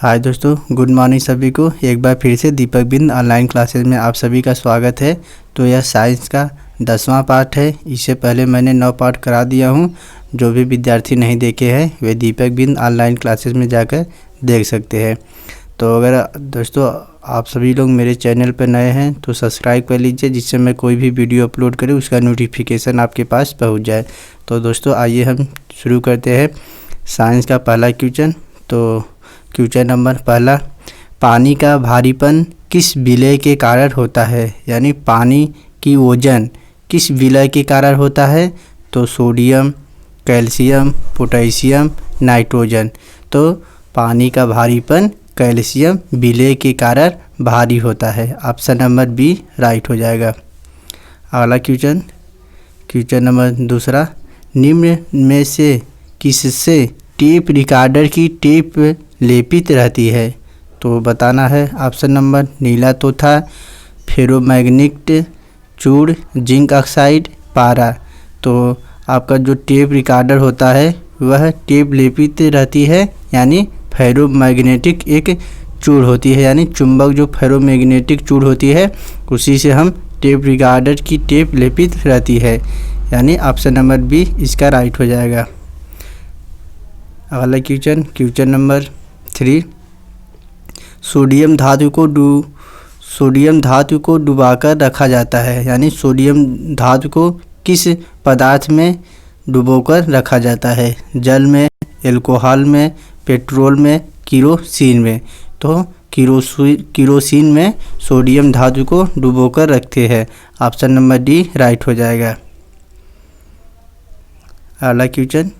हाय दोस्तों, good morning सभी को। एक बार फिर से दीपक बिंद ऑनलाइन क्लासेस में आप सभी का स्वागत है। तो यह साइंस का 10वां पार्ट है। इससे पहले मैंने 9 पार्ट करा दिया हूं। जो भी विद्यार्थी नहीं देखे हैं वे दीपक बिंद ऑनलाइन क्लासेस में जाकर देख सकते हैं। तो अगर दोस्तों आप सभी लोग मेरे चैनल पर नए हैं तो सब्सक्राइब कर लीजिए, जिससे मैं कोई भी वीडियो अपलोड करूँ उसका नोटिफिकेशन आपके पास पहुँच जाए। तो दोस्तों आइए हम शुरू करते हैं साइंस का पहला क्वेश्चन। तो क्वेश्चन नंबर पहला, पानी का भारीपन किस विलय के कारण होता है? यानी पानी की वजन किस विलय के कारण होता है? तो सोडियम, कैल्शियम, पोटेशियम, नाइट्रोजन। तो पानी का भारीपन कैल्शियम विलय के कारण भारी होता है। ऑप्शन नंबर बी राइट हो जाएगा। अगला क्वेश्चन नंबर दूसरा, निम्न में से किससे टेप रिकॉर्डर की टेप लेपित रहती है? तो बताना है। ऑप्शन नंबर नीला तोथा, फेरोमैग्नेट चूड़, जिंक ऑक्साइड, पारा। तो आपका जो टेप रिकॉर्डर होता है वह टेप लेपित रहती है, यानी फेरोमैग्नेटिक एक चूड़ होती है, यानी चुंबक जो फेरोमैग्नेटिक चूड़ होती है उसी से हम टेप रिकॉर्डर की टेप लेपित रहती है, यानी ऑप्शन नंबर बी इसका राइट हो जाएगा। अगला क्वेश्चन नंबर 3, सोडियम धातु को डुबाकर रखा जाता है। यानी सोडियम धातु को किस पदार्थ में डुबोकर रखा जाता है? जल में, एल्कोहल में, पेट्रोल में, किरोसिन में। तो किरोसिन में सोडियम धातु को डुबोकर रखते हैं। ऑप्शन नंबर डी राइट हो जाएगा। अगला क्वेश्चन,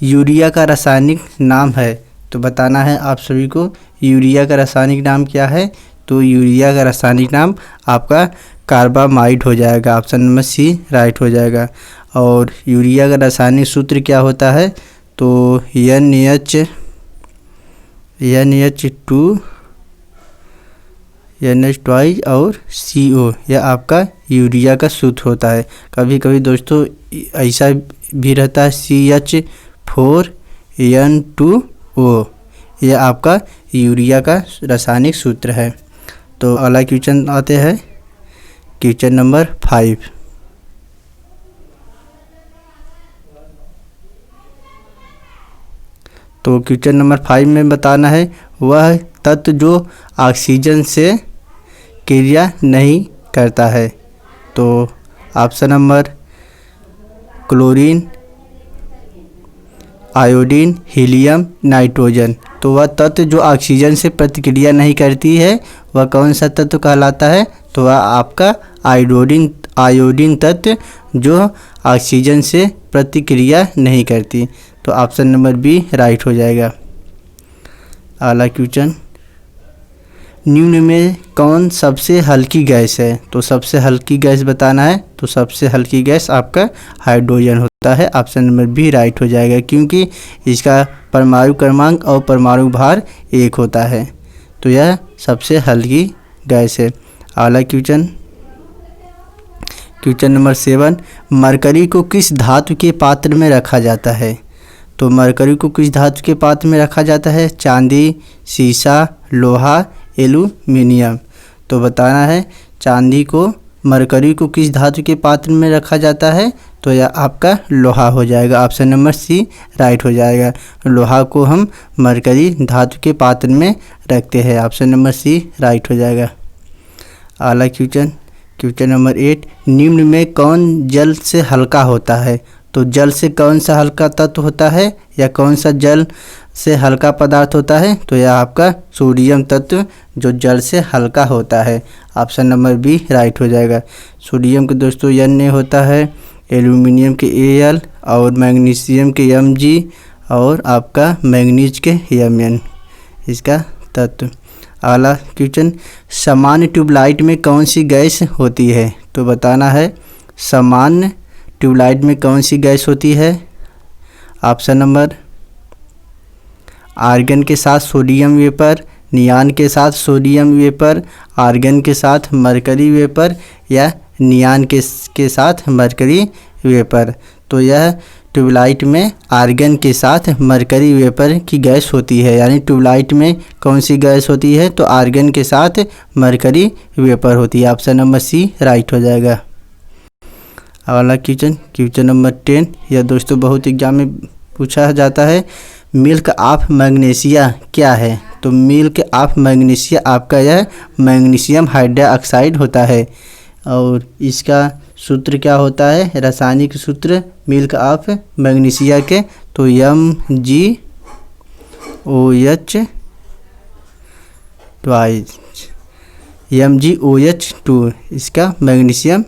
यूरिया का रासायनिक नाम है। तो बताना है आप सभी को यूरिया का रासायनिक नाम क्या है? तो यूरिया का रासायनिक नाम आपका कार्बामाइड हो जाएगा। ऑप्शन नंबर सी राइट हो जाएगा। और यूरिया का रासायनिक सूत्र क्या होता है? तो NH2 और CO, यह आपका यूरिया का सूत्र होता है। कभी कभी दोस्तों ऐसा भी रहता है CH4N2O, यह आपका यूरिया का रासायनिक सूत्र है। तो अगला क्वेश्चन आते हैं क्वेश्चन नंबर 5। तो क्वेश्चन नंबर 5 में बताना है वह तत्व जो ऑक्सीजन से क्रिया नहीं करता है। तो option number chlorine, iodine, helium, nitrogen. तो वह तत्व जो ऑक्सीजन से प्रतिक्रिया नहीं करती है वह कौन सा तत्व कहलाता है? तो वह आपका आयोडीन तत्व जो ऑक्सीजन से प्रतिक्रिया नहीं करती। तो ऑप्शन नंबर बी राइट हो जाएगा। अगला क्वेश्चन, निम्न में कौन सबसे हल्की गैस है? तो सबसे हल्की गैस बताना है। तो सबसे हल्की गैस आपका हाइड्रोजन होता है। ऑप्शन नंबर बी राइट हो जाएगा, क्योंकि इसका परमाणु क्रमांक और परमाणु भार 1 होता है। तो यह सबसे हल्की गैस है। अगला क्वेश्चन नंबर 7, मरकरी को किस धातु के पात्र में रखा जाता है? तो मरकरी को किस धातु के पात्र में रखा जाता है? चांदी, सीसा, लोहा, एल्यूमिनियम। तो बताना है मरकरी को किस धातु के पात्र में रखा जाता है? तो यह आपका लोहा हो जाएगा। ऑप्शन नंबर सी राइट हो जाएगा। लोहा को हम मरकरी धातु के पात्र में रखते हैं। ऑप्शन नंबर सी राइट हो जाएगा। अगला क्वेश्चन नंबर 8, निम्न में कौन जल से हल्का होता है? तो जल से कौन सा हल्का तत्व होता है या कौन सा जल से हल्का पदार्थ होता है? तो यह आपका सोडियम तत्व जो जल से हल्का होता है। ऑप्शन नंबर बी राइट हो जाएगा। सोडियम के दोस्तों Na होता है, एल्यूमिनियम के Al और मैग्नीशियम के Mg और आपका मैग्नीज के Mn इसका तत्व। अगला क्वेश्चन, सामान्य ट्यूबलाइट में कौन सी गैस होती है? तो बताना है सामान्य ट्यूबलाइट में कौन सी गैस होती है? ऑप्शन नंबर आर्गन के साथ सोडियम वेपर, नियान के साथ सोडियम वेपर, आर्गन के साथ मरकरी वेपर या नियान के साथ मरकरी वेपर। तो यह ट्यूबलाइट में आर्गन के साथ मरकरी वेपर की गैस होती है। यानी ट्यूबलाइट में कौन सी गैस होती है? तो आर्गन के साथ मरकरी वेपर होती है। ऑप्शन नंबर सी राइट हो जाएगा। अगला क्वेश्चन नंबर 10, यह दोस्तों बहुत एग्जाम में पूछा जाता है। मिल्क ऑफ मैग्नीशिया क्या है? तो मिल्क ऑफ मैग्नीशिया आपका यह मैग्नीशियम हाइड्रोक्साइड होता है। और इसका सूत्र क्या होता है? रासायनिक सूत्र मिल्क ऑफ मैग्नीशिया के, तो MgOH2 इसका मैग्नीशियम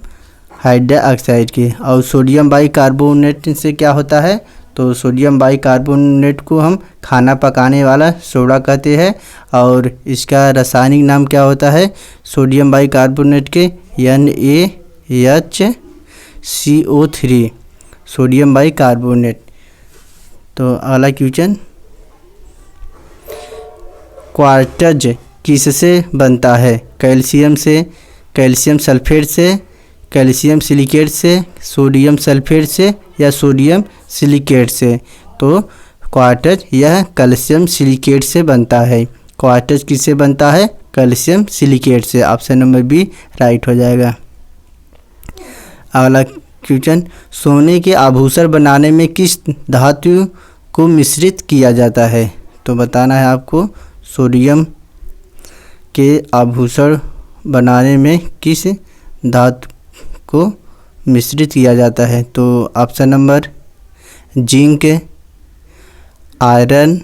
हाइड्रोक्साइड की। और सोडियम बाइकार्बोनेट से क्या होता है? तो सोडियम बाइकार्बोनेट को हम खाना पकाने वाला सोडा कहते हैं। और इसका रासायनिक नाम क्या होता है? सोडियम बाइकार्बोनेट के NaHCO3 सोडियम बाइकार्बोनेट। तो अगला क्वेश्चन, क्वार्ट्ज किससे बनता है? कैल्शियम से, कैल्शियम सल्फेट से, कैल्शियम सिलिकेट से, सोडियम सल्फेट से या सोडियम सिलिकेट से? तो क्वार्ट्ज यह कैल्शियम सिलिकेट से बनता है। क्वार्ट्ज किससे बनता है? कैल्शियम सिलिकेट से। ऑप्शन नंबर बी राइट हो जाएगा। अगला क्वेश्चन, सोने के आभूषण बनाने में किस धातु को मिश्रित किया जाता है? तो बताना है आपको सोडियम के आभूषण बनाने में किस धातु को मिश्रित किया जाता है? तो option number zinc, iron,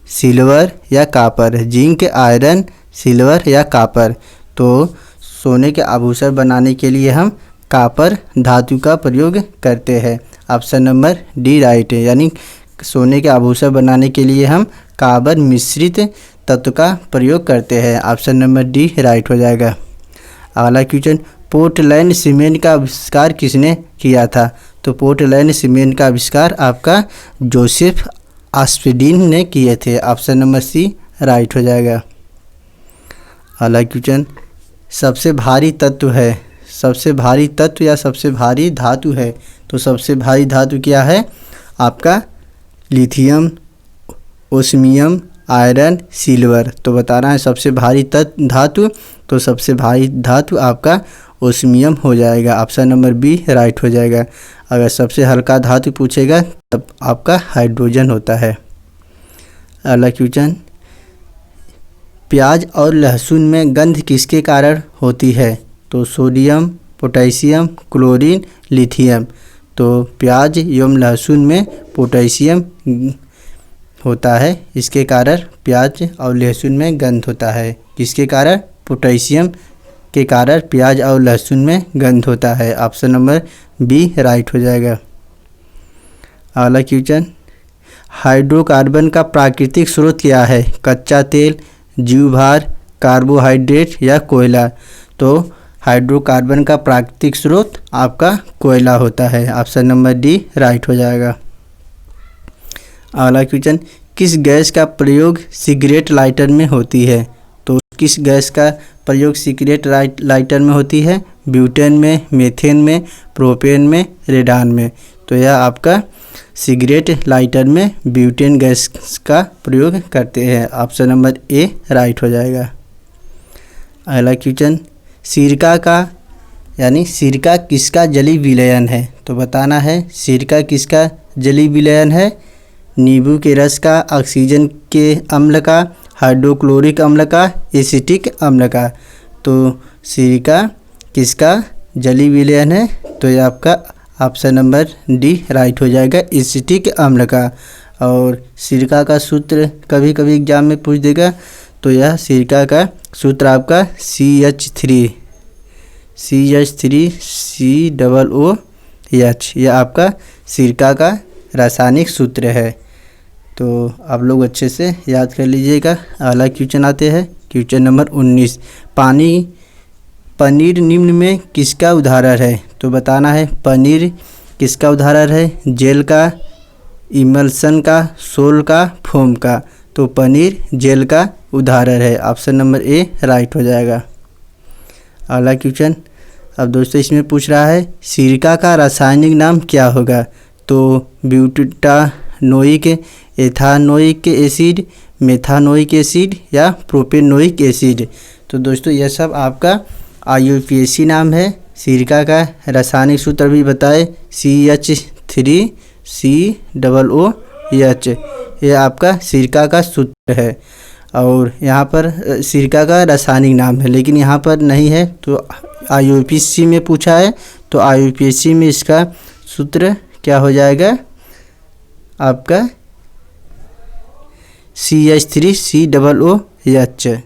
silver या कॉपर। जिंक, आयरन, सिल्वर या कॉपर। तो सोने के आभूषण बनाने के लिए हम कॉपर धातु का प्रयोग करते हैं। ऑप्शन नंबर डी राइट है। यानी सोने के आभूषण बनाने के लिए हम कॉपर मिश्रित तत्व का प्रयोग करते हैं। ऑप्शन नंबर डी राइट हो जाएगा। अगला क्वेश्चन, पोर्टलैंड सीमेंट का आविष्कार किसने किया था? तो पोर्टलैंड सीमेंट का आविष्कार आपका जोसेफ आस्पिडीन ने किए थे। ऑप्शन नंबर सी राइट हो जाएगा। अगला क्वेश्चन, सबसे भारी तत्व है, सबसे भारी तत्व या सबसे भारी धातु है? तो सबसे भारी धातु क्या है? आपका लिथियम, ओस्मियम, आयरन, सिल्वर। तो बताना है सबसे भारी धातु, तो सबसे भारी धातु आपका ओस्मियम हो जाएगा। ऑप्शन नंबर बी राइट हो जाएगा। अगर सबसे हल्का धातु पूछेगा तब आपका हाइड्रोजन होता है। अगला क्वेश्चन, प्याज और लहसुन में गंध किसके कारण होती है? तो सोडियम, पोटेशियम, क्लोरीन, लिथियम। तो प्याज एवं लहसुन में पोटेशियम होता है, इसके कारण प्याज और लहसुन में गंध होता है। किसके कारण? पोटेशियम के कारण प्याज और लहसुन में गंध होता है। ऑप्शन नंबर बी राइट हो जाएगा। अगला क्वेश्चन, हाइड्रोकार्बन का प्राकृतिक स्रोत क्या है? कच्चा तेल, जीवभार, कार्बोहाइड्रेट या कोयला? तो हाइड्रोकार्बन का प्राकृतिक स्रोत आपका कोयला होता है। ऑप्शन नंबर डी राइट हो जाएगा। अगला क्वेश्चन, किस गैस का प्रयोग सिगरेट लाइटर में होती है? तो किस गैस का प्रयोग सिगरेट लाइटर में होती है? ब्यूटेन में, मीथेन में, प्रोपेन में, रेडान में। तो यह आपका सिगरेट लाइटर में ब्यूटेन गैस का प्रयोग करते हैं। ऑप्शन नंबर ए राइट हो जाएगा। अगला क्वेश्चन, सिरका का यानी सिरका किसका जलीय विलयन है? तो बताना है सिरका किसका जलीय विलयन है? नींबू के रस का, ऑक्सीजन के अम्ल का, हाइड्रोक्लोरिक अम्ल का, एसिटिक अम्ल का। तो सिरका किसका जलीय विलयन है? तो ये आपका ऑप्शन नंबर डी राइट हो जाएगा, एसिटिक अम्ल का। और सिरका का सूत्र कभी कभी एग्जाम में पूछ देगा, तो यह सिरका का सूत्र आपका CH3 COOH, यह आपका सिरका का रासायनिक सूत्र है। तो आप लोग अच्छे से याद कर लीजिएगा। अगला क्वेश्चन आते हैं क्वेश्चन नंबर 19, पनीर निम्न में किसका उदाहरण है? तो बताना है पनीर किसका उदाहरण है? जेल का, इमल्सन का, सोल का, फोम का। तो पनीर जेल का उदाहरण है। ऑप्शन नंबर ए राइट हो जाएगा। अगला क्वेश्चन, अब दोस्तों इसमें पूछ रहा है सिरका का रासायनिक नाम क्या होगा? तो ब्यूटानोइक, एथानोइक एसिड, मेथानोइक एसिड या प्रोपेनोइक एसिड। तो दोस्तों यह सब आपका IUPAC नाम है। सिरका का रासायनिक सूत्र भी बताए, CH3COOH, यह आपका सिरका का सूत्र है। और यहाँ पर सिरका का रासायनिक नाम है, लेकिन यहाँ पर नहीं है, तो IUPAC में पूछा है, तो IUPAC में इसका सूत्र क्या हो जाएगा आपका CH3COOH।